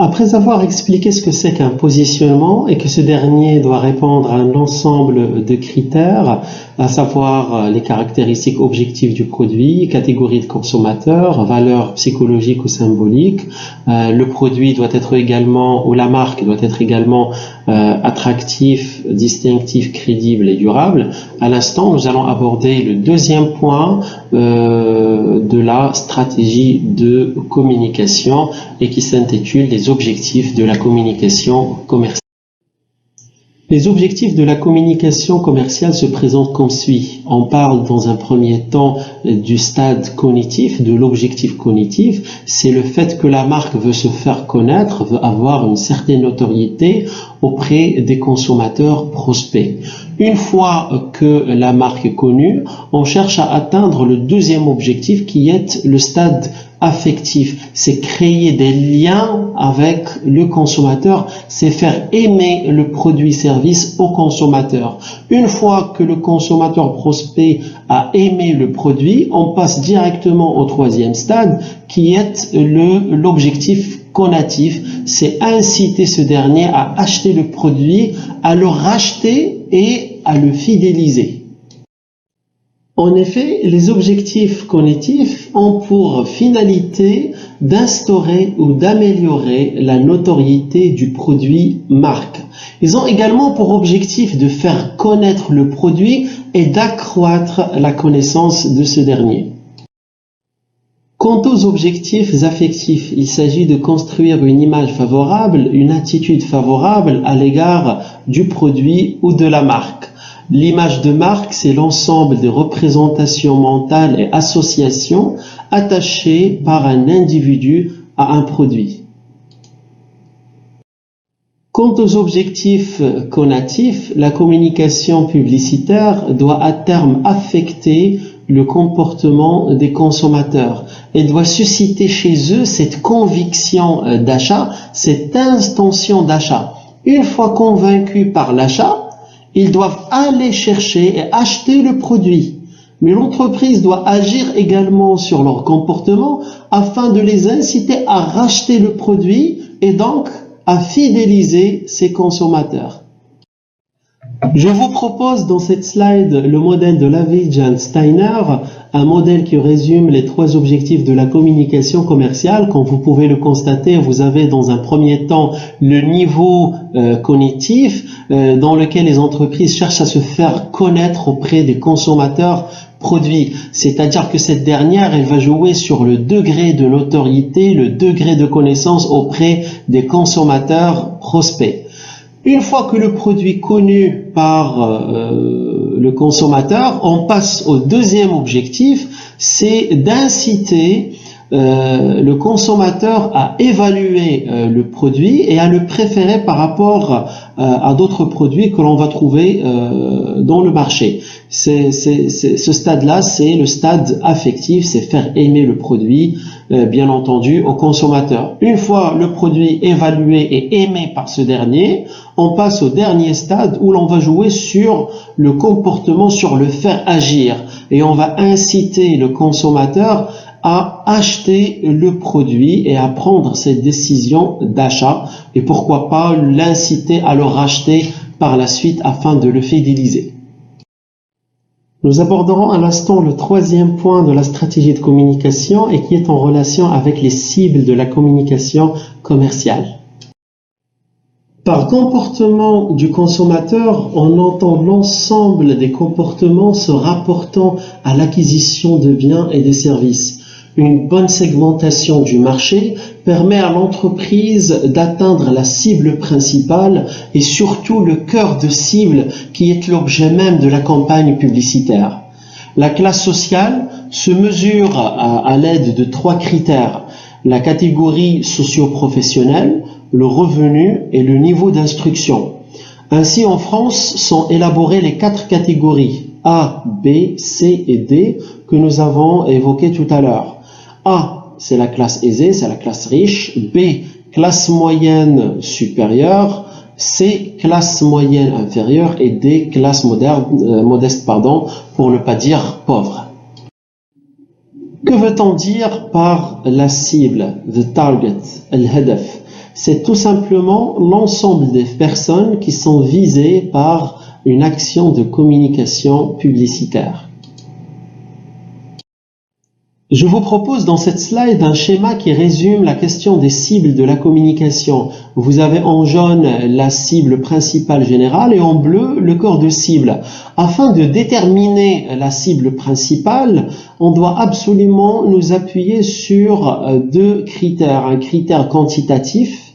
Après avoir expliqué ce que c'est qu'un positionnement et que ce dernier doit répondre à un ensemble de critères, à savoir les caractéristiques objectives du produit, catégorie de consommateur, valeur psychologique ou symbolique, le produit doit être également, ou la marque doit être également attractif, distinctif, crédible et durable. À l'instant, nous allons aborder le deuxième point de la stratégie de communication et qui s'intitule les objectifs de la communication commerciale. Les objectifs de la communication commerciale se présentent comme suit. On parle dans un premier temps du stade cognitif, de l'objectif cognitif. C'est le fait que la marque veut se faire connaître, veut avoir une certaine notoriété auprès des consommateurs prospects. Une fois que la marque est connue, on cherche à atteindre le deuxième objectif qui est le stade affectif. C'est créer des liens avec le consommateur, c'est faire aimer le produit-service au consommateur. Une fois que le consommateur prospect a aimé le produit, on passe directement au troisième stade qui est l'objectif conatif, c'est inciter ce dernier à acheter le produit, à le racheter et à le fidéliser. En effet, les objectifs cognitifs ont pour finalité d'instaurer ou d'améliorer la notoriété du produit marque. Ils ont également pour objectif de faire connaître le produit et d'accroître la connaissance de ce dernier. Quant aux objectifs affectifs, il s'agit de construire une image favorable, une attitude favorable à l'égard du produit ou de la marque. L'image de marque, c'est l'ensemble des représentations mentales et associations attachées par un individu à un produit. Quant aux objectifs conatifs, la communication publicitaire doit à terme affecter le comportement des consommateurs et doit susciter chez eux cette conviction d'achat, cette intention d'achat. Une fois convaincus par l'achat, ils doivent aller chercher et acheter le produit. Mais l'entreprise doit agir également sur leur comportement afin de les inciter à racheter le produit et donc à fidéliser ses consommateurs. Je vous propose dans cette slide le modèle de Lavage and Steiner, un modèle qui résume les trois objectifs de la communication commerciale. Comme vous pouvez le constater, vous avez dans un premier temps le niveau cognitif dans lequel les entreprises cherchent à se faire connaître auprès des consommateurs produits. C'est-à-dire que cette dernière, elle va jouer sur le degré de notoriété, le degré de connaissance auprès des consommateurs prospects. Une fois que le produit est connu par le consommateur, on passe au deuxième objectif, c'est d'inciter le consommateur à évaluer le produit et à le préférer par rapport à d'autres produits que l'on va trouver dans le marché. Ce stade-là, c'est le stade affectif, c'est faire aimer le produit, bien entendu, au consommateur. Une fois le produit évalué et aimé par ce dernier, on passe au dernier stade où l'on va jouer sur le comportement, sur le faire agir. Et on va inciter le consommateur à acheter le produit et à prendre cette décision d'achat. Et pourquoi pas l'inciter à le racheter par la suite afin de le fidéliser. Nous aborderons à l'instant le troisième point de la stratégie de communication et qui est en relation avec les cibles de la communication commerciale. Par comportement du consommateur, on entend l'ensemble des comportements se rapportant à l'acquisition de biens et de services. Une bonne segmentation du marché permet à l'entreprise d'atteindre la cible principale et surtout le cœur de cible qui est l'objet même de la campagne publicitaire. La classe sociale se mesure à l'aide de trois critères: la catégorie socio-professionnelle, le revenu et le niveau d'instruction. Ainsi, en France, sont élaborées les quatre catégories A, B, C et D que nous avons évoquées tout à l'heure. A, c'est la classe aisée, c'est la classe riche. B, classe moyenne supérieure. C, classe moyenne inférieure. Et D, classe modeste, pour ne pas dire pauvre. Que veut-on dire par la cible, the target, al-hadaf? C'est tout simplement l'ensemble des personnes qui sont visées par une action de communication publicitaire. Je vous propose dans cette slide un schéma qui résume la question des cibles de la communication. Vous avez en jaune la cible principale générale et en bleu le corps de cible. Afin de déterminer la cible principale, on doit absolument nous appuyer sur deux critères, un critère quantitatif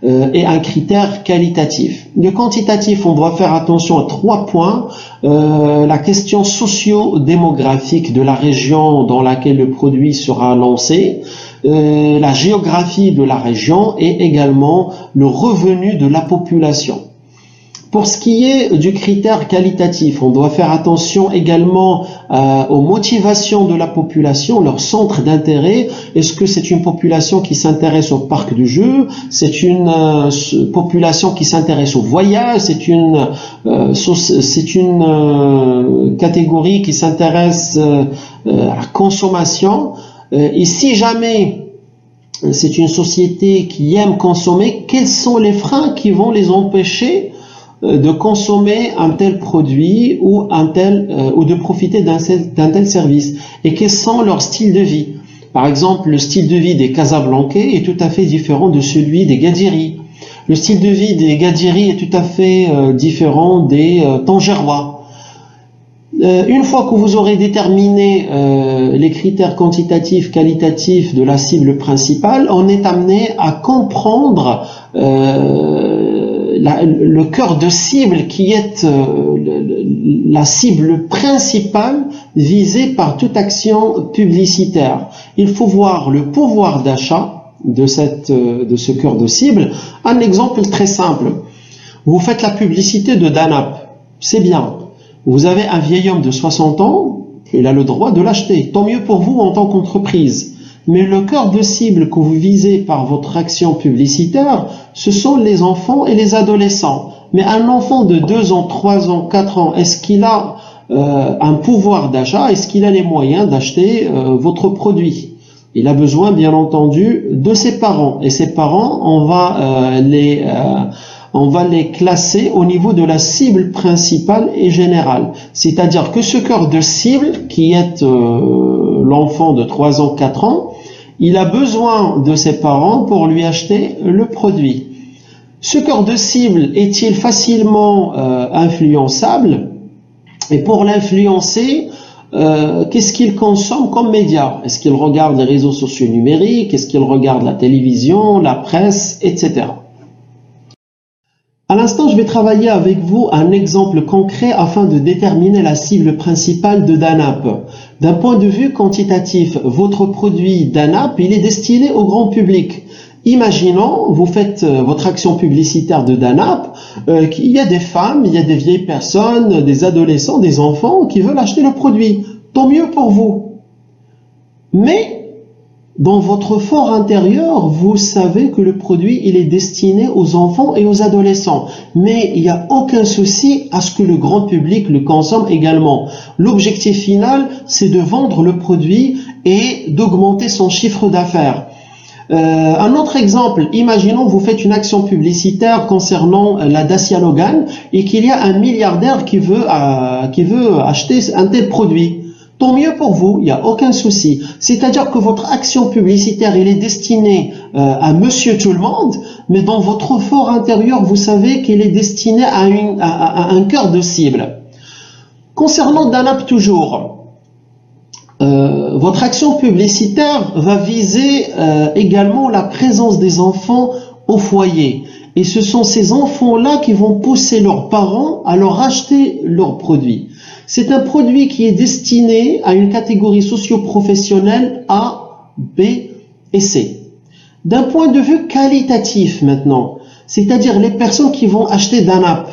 et un critère qualitatif. Le quantitatif, on doit faire attention à 3 points. La question socio-démographique de la région dans laquelle le produit sera lancé, la géographie de la région et également le revenu de la population. Pour ce qui est du critère qualitatif, on doit faire attention également aux motivations de la population, leur centre d'intérêt. Est-ce que c'est une population qui s'intéresse au parc de jeux? C'est une population qui s'intéresse au voyage? C'est une catégorie qui s'intéresse à la consommation? Et si jamais c'est une société qui aime consommer, quels sont les freins qui vont les empêcher de consommer un tel produit ou ou de profiter d'un tel service, et quels sont leurs styles de vie? Par exemple, le style de vie des Casablancais est tout à fait différent de celui des Gadjiri. Le style de vie des Gadjiri est tout à fait différent des Tangérois. Une fois que vous aurez déterminé les critères quantitatifs, qualitatifs de la cible principale, on est amené à comprendre le cœur de cible qui est la cible principale visée par toute action publicitaire. Il faut voir le pouvoir d'achat de ce cœur de cible. Un exemple très simple. Vous faites la publicité de Danap. C'est bien. Vous avez un vieil homme de 60 ans, il a le droit de l'acheter. Tant mieux pour vous en tant qu'entreprise. Mais le cœur de cible que vous visez par votre action publicitaire, ce sont les enfants et les adolescents. Mais un enfant de 2 ans, 3 ans, 4 ans, est-ce qu'il a un pouvoir d'achat? Est-ce qu'il a les moyens d'acheter votre produit? Il a besoin, bien entendu, de ses parents. Et ses parents, on va les classer au niveau de la cible principale et générale. C'est-à-dire que ce cœur de cible, qui est l'enfant de 3 ans, 4 ans, il a besoin de ses parents pour lui acheter le produit. Ce cœur de cible est-il facilement influençable? Et pour l'influencer, qu'est-ce qu'il consomme comme médias? Est-ce qu'il regarde les réseaux sociaux numériques? Est-ce qu'il regarde la télévision, la presse, etc. À l'instant, je vais travailler avec vous un exemple concret afin de déterminer la cible principale de Danap. D'un point de vue quantitatif, votre produit Danap, il est destiné au grand public. Imaginons, vous faites votre action publicitaire de Danap, il y a des femmes, il y a des vieilles personnes, des adolescents, des enfants qui veulent acheter le produit. Tant mieux pour vous. Mais dans votre fort intérieur, vous savez que le produit, il est destiné aux enfants et aux adolescents. Mais il n'y a aucun souci à ce que le grand public le consomme également. L'objectif final, c'est de vendre le produit et d'augmenter son chiffre d'affaires. Un autre exemple, imaginons vous faites une action publicitaire concernant la Dacia Logan et qu'il y a un milliardaire qui veut acheter un tel produit. Tant mieux pour vous, il n'y a aucun souci. C'est-à-dire que votre action publicitaire, elle est destinée à monsieur tout le monde, mais dans votre fort intérieur, vous savez qu'elle est destinée à un cœur de cible. Concernant Danap toujours, votre action publicitaire va viser également la présence des enfants au foyer. Et ce sont ces enfants-là qui vont pousser leurs parents à leur acheter leurs produits. C'est un produit qui est destiné à une catégorie socio-professionnelle A, B et C. D'un point de vue qualitatif maintenant, c'est-à-dire les personnes qui vont acheter Danap,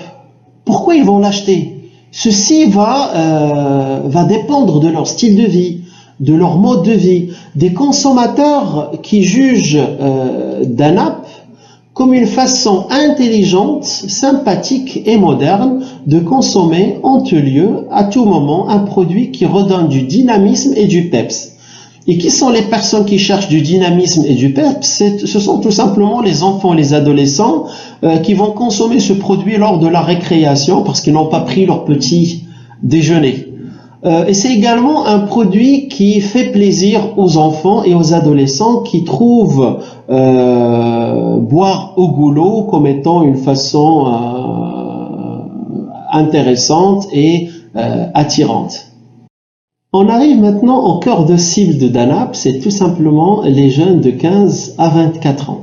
pourquoi ils vont l'acheter? Ceci va dépendre de leur style de vie, de leur mode de vie. Des consommateurs qui jugent Danap comme une façon intelligente, sympathique et moderne de consommer en tout lieu, à tout moment, un produit qui redonne du dynamisme et du peps. Et qui sont les personnes qui cherchent du dynamisme et du peps? Ce sont tout simplement les enfants, les adolescents qui vont consommer ce produit lors de la récréation parce qu'ils n'ont pas pris leur petit déjeuner. Et c'est également un produit qui fait plaisir aux enfants et aux adolescents qui trouvent boire au goulot comme étant une façon intéressante et attirante. On arrive maintenant au cœur de cible de Danap, c'est tout simplement les jeunes de 15 à 24 ans.